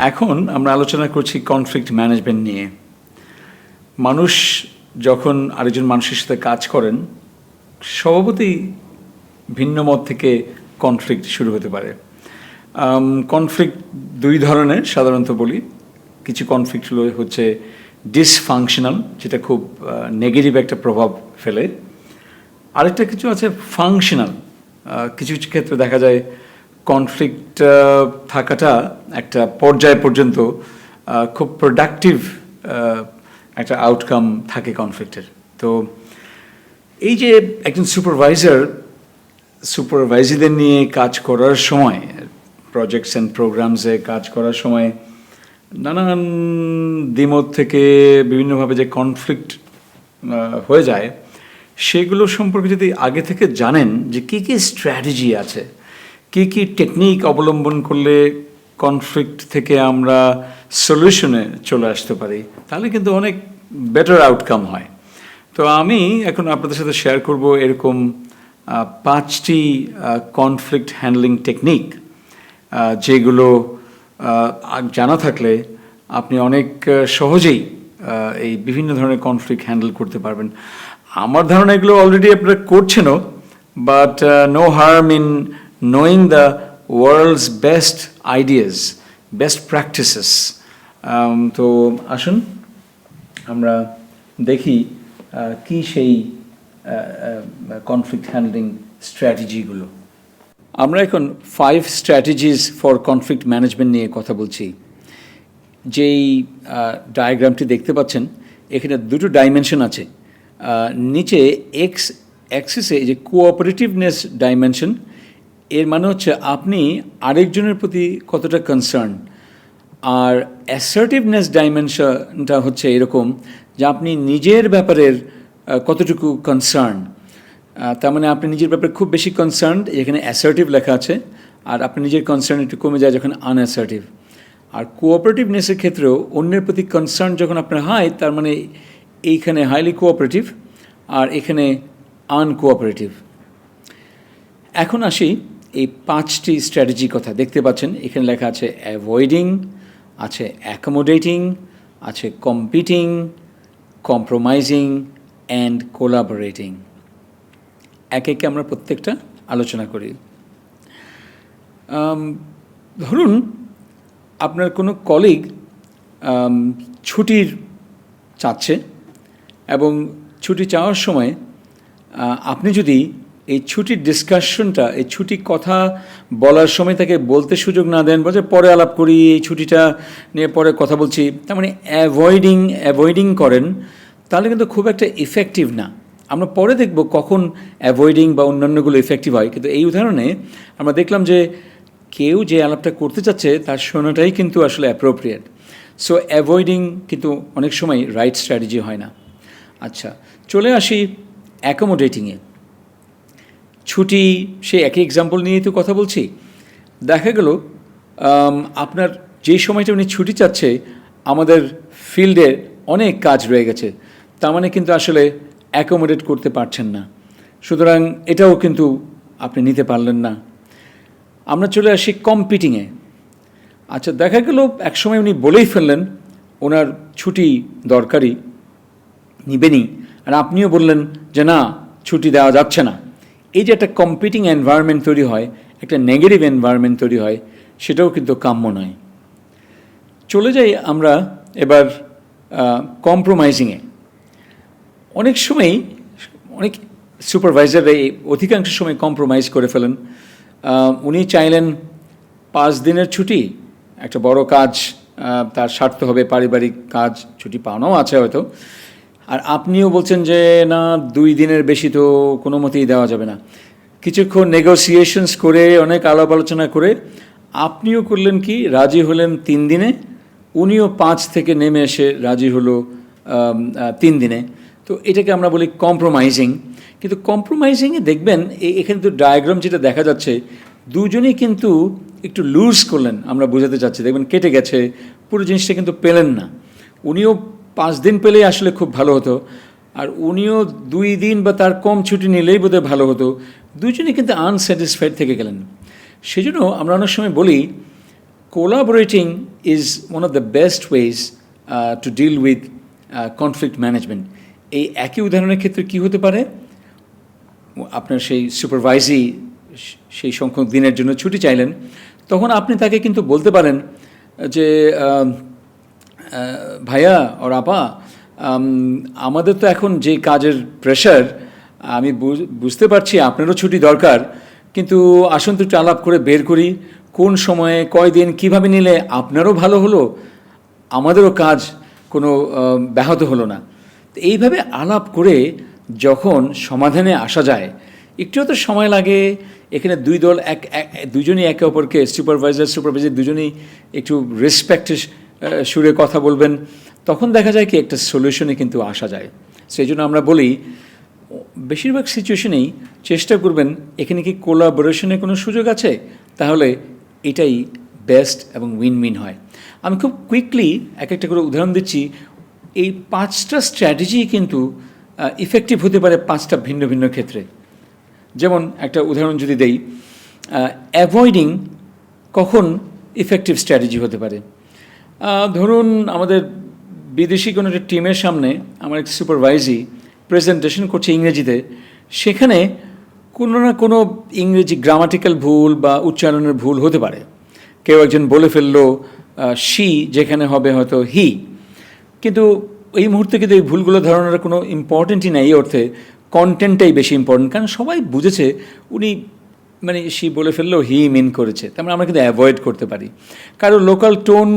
এখন আমরা আলোচনা করছি কনফ্লিক্ট ম্যানেজমেন্ট নিয়ে। মানুষ যখন আরেকজন মানুষের সাথে কাজ করেন, স্বভাবতই ভিন্ন মত থেকে কনফ্লিক্ট শুরু হতে পারে। কনফ্লিক্ট দুই ধরনের সাধারণত বলি। কিছু কনফ্লিক্ট হচ্ছে ডিসফাংশনাল, যেটা খুব নেগেটিভ একটা প্রভাব ফেলে। আরেকটা কিছু আছে ফাংশনাল। কিছু কিছু ক্ষেত্রে দেখা যায় কনফ্লিক্ট থাকাটা একটা পর্যায় পর্যন্ত খুব প্রোডাক্টিভ একটা আউটকাম থাকে কনফ্লিক্টের। তো এই যে একজন সুপারভাইজারদের নিয়ে কাজ করার সময়, প্রজেক্টস অ্যান্ড প্রোগ্রামসে কাজ করার সময় নানান দ্বিমত থেকে বিভিন্নভাবে যে কনফ্লিক্ট হয়ে যায়, সেগুলো সম্পর্কে যদি আগে থেকে জানেন যে কী কী স্ট্র্যাটেজি আছে, কী কী টেকনিক অবলম্বন করলে কনফ্লিক্ট থেকে আমরা সলিউশনে চলে আসতে পারি, তাহলে কিন্তু অনেক বেটার আউটকাম হয়। তো আমি এখন আপনাদের সাথে শেয়ার করব এরকম 5টি কনফ্লিক্ট হ্যান্ডলিং টেকনিক, যেগুলো জানা থাকলে আপনি অনেক সহজেই এই বিভিন্ন ধরনের কনফ্লিক্ট হ্যান্ডেল করতে পারবেন। আমার ধারণা এগুলো অলরেডি আপনারা করছেনও, but no harm in knowing the world's best ideas, best practices. তো আসুন আমরা দেখি কি সেই কনফ্লিক্ট হ্যান্ডলিং স্ট্র্যাটেজিগুলো। আমরা এখন 5 স্ট্র্যাটেজিস ফর কনফ্লিক্ট ম্যানেজমেন্ট নিয়ে কথা বলছি। যেই ডায়াগ্রামটি দেখতে পাচ্ছেন, এখানে দুটো ডাইমেনশন আছে। নিচে এক্স অ্যাক্সিসে এই যে কোঅপারেটিভনেস ডাইমেনশন, এর মানে হচ্ছে আপনি আরেকজনের প্রতি কতটা কনসার্ন। আর অ্যাসার্টিভনেস ডাইমেনশনটা হচ্ছে এরকম যে আপনি নিজের ব্যাপারের কতটুকু কনসার্ন। তার মানে আপনি নিজের ব্যাপারে খুব বেশি কনসার্ন, এখানে অ্যাসার্টিভ লেখা আছে, আর আপনি নিজের কনসার্ন একটু কমে যায় যখন আনঅ্যাসার্টিভ। আর কোঅপারেটিভনেসের ক্ষেত্রেও অন্যের প্রতি কনসার্ন যখন আপনার হয়, তার মানে এইখানে হাইলি কোঅপারেটিভ আর এখানে আনকোঅপারেটিভ। এখন আসি এই 5টি স্ট্র্যাটেজি কথা। দেখতে পাচ্ছেন এখানে লেখা আছে অ্যাভয়েডিং, আছে অ্যাকোমোডেটিং, আছে কম্পিটিং, কম্প্রোমাইজিং অ্যান্ড কোলাবোরেটিং। একে একে আমরা প্রত্যেকটা আলোচনা করি। ধরুন আপনার কোনো কলিগ ছুটির চাচ্ছে, এবং ছুটি চাওয়ার সময় আপনি যদি এই ছুটির ডিসকাশনটা, এই ছুটির কথা বলার সময় তাকে বলতে সুযোগ না দেন, বলছে পরে আলাপ করি, এই ছুটিটা নিয়ে পরে কথা বলছি, তার মানে অ্যাভয়েডিং করেন, তাহলে কিন্তু খুব একটা ইফেক্টিভ না। আমরা পরে দেখব কখন অ্যাভয়েডিং বা অন্যান্যগুলো ইফেক্টিভ হয়, কিন্তু এই উদাহরণে আমরা দেখলাম যে কেউ যে আলাপটা করতে চাচ্ছে তার শোনাটাই কিন্তু আসলে অ্যাপ্রোপ্রিয়েট। সো অ্যাভয়েডিং কিন্তু অনেক সময় রাইট স্ট্র্যাটেজি হয় না। আচ্ছা, চলে আসি অ্যাকোমোডেটিংয়ে। ছুটি, সে একই এক্সাম্পল নিয়েই তো কথা বলছি। দেখা গেল আপনার যেই সময়টা উনি ছুটি চাচ্ছে, আমাদের ফিল্ডে অনেক কাজ রয়ে গেছে, তার মানে কিন্তু আসলে অ্যাকোমোডেট করতে পারছেন না, সুতরাং এটাও কিন্তু আপনি নিতে পারলেন না। আমরা চলে আসি কম্পিটিংয়ে। আচ্ছা, দেখা গেল একসময় উনি বলেই ফেললেন ওনার ছুটি দরকারি, নিবেনি, আর আপনিও বললেন যে না, ছুটি দেওয়া যাচ্ছে না। এই যে একটা কম্পিটিং এনভায়রনমেন্ট তৈরি হয়, একটা নেগেটিভ এনভায়রনমেন্ট তৈরি হয়, সেটাও কিন্তু কাম্য নয়। চলে যাই আমরা এবার কম্প্রোমাইজিংয়ে। অনেক সময় অনেক সুপারভাইজাররা অধিকাংশ সময় কম্প্রোমাইজ করে ফেলেন। উনি চাইলেন 5 দিনের ছুটি, একটা বড় কাজ তার সারতে হবে, পারিবারিক কাজ, ছুটি পাওনাও আছে হয়তো, আর আপনিও বলছেন যে না, 2 দিনের বেশি তো কোনো মতেই দেওয়া যাবে না। কিছুক্ষণ নেগোসিয়েশনস করে, অনেক আলাপ আলোচনা করে আপনিও করলেন কি, রাজি হলেন 3 দিনে, উনিও 5 থেকে নেমে এসে রাজি হলো 3 দিনে। তো এটাকে আমরা বলি কম্প্রোমাইজিং। কিন্তু কম্প্রোমাইজিংয়ে দেখবেন এখানে তো ডায়াগ্রাম যেটা দেখা যাচ্ছে, দুজনেই কিন্তু একটু লুজ করলেন, আমরা বোঝাতে চাচ্ছি। দেখবেন কেটে গেছে, পুরো জিনিসটা কিন্তু পেলেন না। উনিও 5 দিন পেলেই আসলে খুব ভালো হতো, আর উনিও 2 দিন বা তার কম ছুটি নিলেই বোধহয় ভালো হতো। দুজনেই কিন্তু আনস্যাটিসফাইড থেকে গেলেন। সেজন্য আমরা অনেক সময় বলি collaborating is one of the best ways to deal with conflict management. এই একই উদাহরণের ক্ষেত্রে কি হতে পারে, আপনার সেই সুপারভাইজি সেই সংখ্যক দিনের জন্য ছুটি চাইলেন, তখন আপনি তাকে কিন্তু বলতে পারেন যে ভাইয়া ওর আপা, আমাদের তো এখন যে কাজের প্রেশার, আমি বুঝতে পারছি আপনারও ছুটি দরকার, কিন্তু আসুন তো একটু আলাপ করে বের করি কোন সময়ে কয়দিন কীভাবে নিলে আপনারও ভালো হলো, আমাদেরও কাজ কোনো ব্যাহত হলো না। তো এইভাবে আলাপ করে যখন সমাধানে আসা যায়, একটুও তো সময় লাগে। এখানে দুই দল দুজনই একে অপরকে সুপারভাইজার দুজনেই একটু রেসপেক্টের সুরে কথা বলবেন, তখন দেখা যায় কি একটা সলিউশনে কিন্তু আসা যায়। সেই জন্য আমরা বলি বেশিরভাগ সিচুয়েশনেই চেষ্টা করবেন এখানে কি কোলাবোরেশনের কোনো সুযোগ আছে, তাহলে এটাই বেস্ট এবং উইন উইন হয়। আমি খুব কুইকলি একটা করে উদাহরণ দিচ্ছি। এই 5টা স্ট্র্যাটেজি কিন্তু ইফেক্টিভ হতে পারে 5টা ভিন্ন ভিন্ন ক্ষেত্রে। যেমন একটা উদাহরণ যদি দেই, অ্যাভয়েডিং কখন ইফেক্টিভ স্ট্র্যাটেজি হতে পারে। ধরুন আমাদের বিদেশি কোনো একটা টিমের সামনে আমার একটা সুপারভাইজি প্রেজেন্টেশন করছে ইংরেজিতে, সেখানে কোনো না কোনো ইংরেজি গ্রামাটিক্যাল ভুল বা উচ্চারণের ভুল হতে পারে। কেউ একজন বলে ফেললো শি যেখানে হবে হয়তো হি, কিন্তু এই মুহূর্তে কিন্তু এই ভুলগুলো ধরানোর কোনো ইম্পর্টেন্টই নেই। এই অর্থে কন্টেন্টটাই বেশি ইম্পর্টেন্ট, কারণ সবাই বুঝেছে উনি মানে শি বলে ফেললেও হি মিন করেছে। তার মানে আমরা কিন্তু অ্যাভয়েড করতে পারি। কারো লোকাল টোন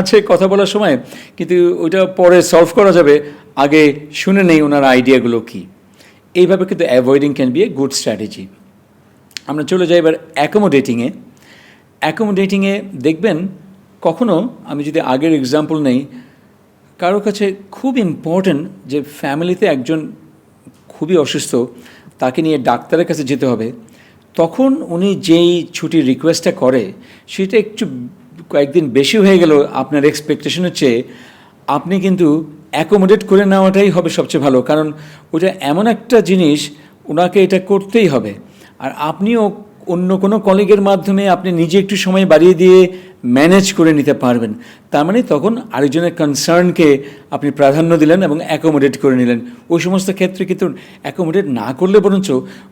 আছে কথা বলার সময়, কিন্তু ওইটা পরে সলভ করা যাবে, আগে শুনে নেই ওনার আইডিয়াগুলো কী। এইভাবে কিন্তু avoiding can B A good strategy. আমরা চলে যাই এবার অ্যাকোমোডেটিংয়ে দেখবেন কখনো, আমি যদি আগের এক্সাম্পল নেই, কারো কাছে খুব ইম্পর্ট্যান্ট যে ফ্যামিলিতে একজন খুবই অসুস্থ, তাকে নিয়ে ডাক্তারের কাছে যেতে হবে, তখন উনি যেই ছুটির রিকোয়েস্টটা করে সেটা একটু কয়েকদিন বেশি হয়ে গেল আপনার এক্সপেকটেশনের চেয়ে, আপনি কিন্তু অ্যাকোমোডেট করে নেওয়াটাই হবে সবচেয়ে ভালো। কারণ ওটা এমন একটা জিনিস, ওনাকে এটা করতেই হবে। আর আপনিও অন্য কোনো কলিগের মাধ্যমে আপনি নিজে একটু সময় বাড়িয়ে দিয়ে ম্যানেজ করে নিতে পারবেন। তার মানে তখন আরেকজনের কনসার্নকে আপনি প্রাধান্য দিলেন এবং অ্যাকোমোডেট করে নিলেন। ওই সমস্ত ক্ষেত্রে কিন্তু অ্যাকোমোডেট না করলে বরঞ্চ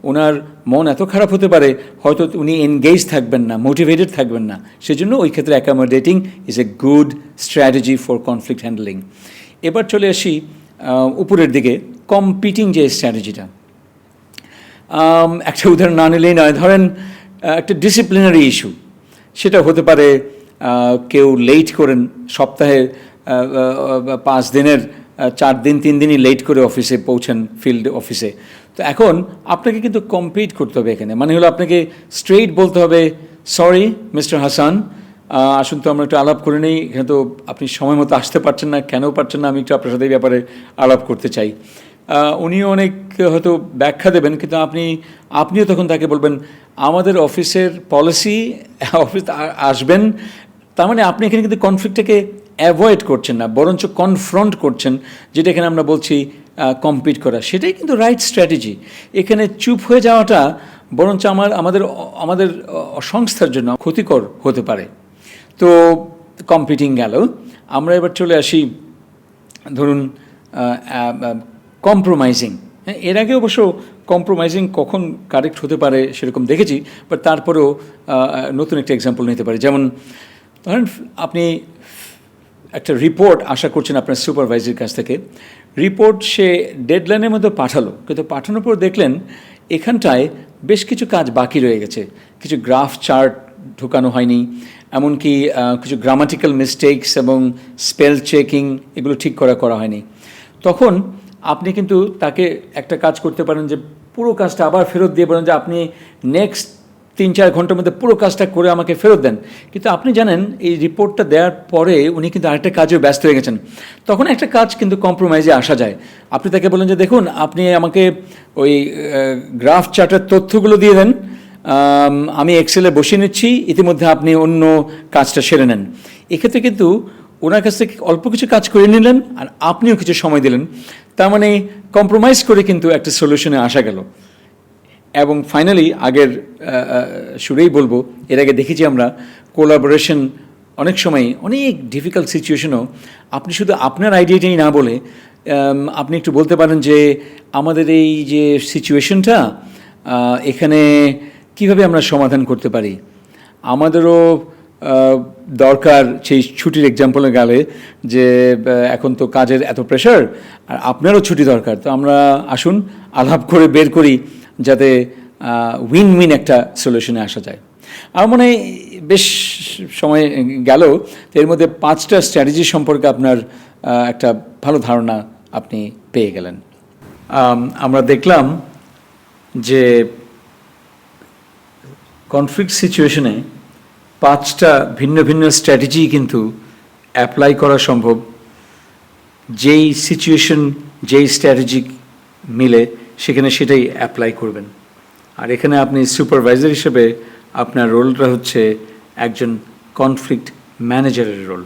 ওনার মন এত খারাপ হতে পারে, হয়তো উনি এনগেজ থাকবেন না, মোটিভেটেড থাকবেন না। সেজন্য ওই ক্ষেত্রে accommodating is a good strategy for conflict handling. এবার চলে আসি উপরের দিকে, কম্পিটিং যে স্ট্র্যাটেজিটা। একটা উদাহরণ না নিলেই নয়, ধরেন একটা ডিসিপ্লিনারি ইস্যু, সেটা হতে পারে কেউ লেট করেন, সপ্তাহে 5 দিনের 4 দিন 3 দিনই লেট করে অফিসে পৌঁছান, ফিল্ড অফিসে। তো এখন আপনাকে কিন্তু কম্পিট করতে হবে এখানে, মানে হলো আপনাকে স্ট্রেইট বলতে হবে, সরি মিস্টার হাসান, আসুন তো আমরা একটু আলাপ করে নেই, এখানে তো আপনি সময় মতো আসতে পারছেন না, কেন পারছেন না, আমি একটু আপনার সাথে এই ব্যাপারে আলাপ করতে চাই। উনিও অনেক হয়তো ব্যাখ্যা দেবেন, কিন্তু আপনিও তখন তাকে বলবেন আমাদের অফিসের পলিসি, অফিস আসবেন। তার মানে আপনি এখানে কিন্তু কনফ্লিক্টটাকে অ্যাভয়েড করছেন না, বরঞ্চ কনফ্রন্ট করছেন, যেটা এখানে আমরা বলছি কম্পিট করা। সেটাই কিন্তু রাইট স্ট্র্যাটেজি। এখানে চুপ হয়ে যাওয়াটা বরঞ্চ আমাদের সংস্থার জন্য ক্ষতিকর হতে পারে। তো কম্পিটিং গেল। আমরা এবার চলে আসি ধরুন কম্প্রোমাইজিং। হ্যাঁ, এর আগে অবশ্য কম্প্রোমাইজিং কখন কারেক্ট হতে পারে সেরকম দেখেছি, বাট তারপরেও নতুন একটা এক্সাম্পল নিতে পারি। যেমন ধরেন আপনি একটা রিপোর্ট আশা করছেন আপনার সুপারভাইজারের কাছ থেকে, রিপোর্ট সে ডেডলাইনের মধ্যে পাঠালো, কিন্তু পাঠানোর পর দেখলেন এখানটায় বেশ কিছু কাজ বাকি রয়ে গেছে, কিছু গ্রাফ চার্ট ঢোকানো হয়নি, এমনকি কিছু গ্রামাটিক্যাল মিস্টেকস এবং স্পেল চেকিং এগুলো ঠিক করা হয়নি। তখন আপনি কিন্তু তাকে একটা কাজ করতে পারেন যে পুরো কাজটা আবার ফেরত দিয়ে বলেন যে আপনি নেক্সট 3-4 ঘন্টার মধ্যে পুরো কাজটা করে আমাকে ফেরত দেন। কিন্তু আপনি জানেন এই রিপোর্টটা দেওয়ার পরে উনি কিন্তু আরেকটা কাজেও ব্যস্ত হয়ে গেছেন। তখন একটা কাজ কিন্তু কম্প্রোমাইজে আসা যায়। আপনি তাকে বলেন যে দেখুন আপনি আমাকে ওই গ্রাফ চার্টের তথ্যগুলো দিয়ে দেন, আমি এক্সেলে বসিয়ে নিচ্ছি, ইতিমধ্যে আপনি অন্য কাজটা সেরে নেন। এক্ষেত্রে কিন্তু ওনার কাছ থেকে অল্প কিছু কাজ করে নিলেন আর আপনিও কিছু সময় দিলেন। তার মানে কম্প্রোমাইজ করে কিন্তু একটা সলিউশনে আসা গেল। এবং ফাইনালি আগের সুরেই বলবো, এর আগে দেখেছি আমরা কোলাবোরেশন অনেক সময় অনেক ডিফিকাল্ট সিচুয়েশনও আপনি শুধু আপনার আইডিয়াটাই না বলে আপনি একটু বলতে পারেন যে আমাদের এই যে সিচুয়েশনটা এখানে কিভাবে আমরা সমাধান করতে পারি, আমাদেরও দরকার সেই ছুটির এক্সাম্পলে গেলে যে এখন তো কাজের এত প্রেশার আর আপনারও ছুটি দরকার, তো আমরা আসুন আলাপ করে বের করি যাতে উইন উইন একটা সলিউশনে আসা যায়। আমার মনে হয় বেশ সময় গেল, তো এর মধ্যে 5টা স্ট্র্যাটেজি সম্পর্কে আপনার একটা ভালো ধারণা আপনি পেয়ে গেলেন। আমরা দেখলাম যে কনফ্লিক্ট সিচুয়েশনে 5টা ভিন্ন ভিন্ন স্ট্র্যাটেজি কিন্তু অ্যাপ্লাই করা সম্ভব। যেই সিচুয়েশন যেই স্ট্র্যাটেজি মিলে সেখানে সেটাই অ্যাপ্লাই করবেন। আর এখানে আপনি সুপারভাইজার হিসেবে আপনার রোলটা হচ্ছে একজন কনফ্লিক্ট ম্যানেজারের রোল।